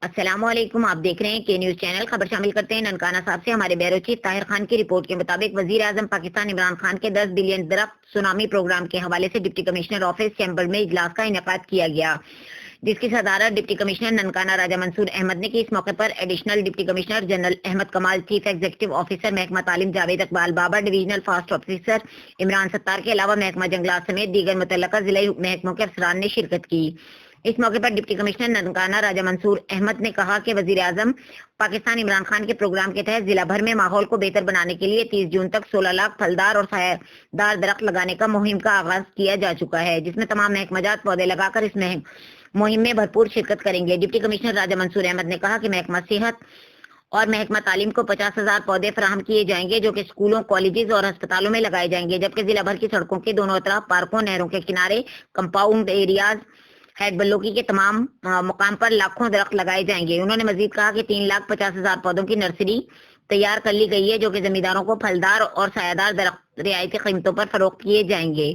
السلام علیکم، آپ دیکھ رہے ہیں کے نیوز چینل۔ خبر شامل کرتے ہیں ننکانہ صاحب سے۔ ہمارے بیورو چیف طاہر خان کی رپورٹ کے مطابق وزیر اعظم پاکستان عمران خان کے 10 بلین درخت سونامی پروگرام کے حوالے سے ڈپٹی کمشنر آفس چیمبر میں اجلاس کا انعقاد کیا گیا، جس کی صدارت ڈپٹی کمشنر ننکانہ راجہ منصور احمد نے کی۔ اس موقع پر additional deputy commissioner general Ahmed Kamal, chief executive officer محکمہ تعلیم Javed Iqbal Baba, divisional forest officer Imran Sattar کے علاوہ محکمہ جنگلات سمیت دیگر متعلقہ ضلعی محکموں کے افسران نے شرکت کی۔ اس موقع پر ڈپٹی کمشنر ننکانہ راجہ منصور احمد نے کہا کہ وزیر اعظم پاکستان عمران خان کے پروگرام کے تحت ضلع بھر میں ماحول کو بہتر بنانے کے لیے 30 جون تک 16 لاکھ پھلدار اور سایہ دار درخت لگانے کا مہم کا آغاز کیا جا چکا ہے، جس میں تمام محکمہ جات پودے لگا کر اس مہم میں بھرپور شرکت کریں گے۔ ڈپٹی کمشنر راجہ منصور احمد نے کہا کہ محکمہ صحت اور محکمہ تعلیم کو 50,000 پودے فراہم کیے جائیں گے، جو کہ اسکولوں، کالجز اور ہسپتالوں میں لگائے جائیں گے، جبکہ ضلع بھر کی سڑکوں کے دونوں اطراف، پارکوں، نہروں کے کنارے، کمپاؤنڈ ایریاز، ہیڈ بلوکی کے تمام مقام پر لاکھوں درخت لگائے جائیں گے۔ انہوں نے مزید کہا کہ 3,50,000 پودوں کی نرسری تیار کر لی گئی ہے، جو کہ زمینداروں کو پھلدار اور سایہ دار درخت رعایتی قیمتوں پر فروخت کیے جائیں گے۔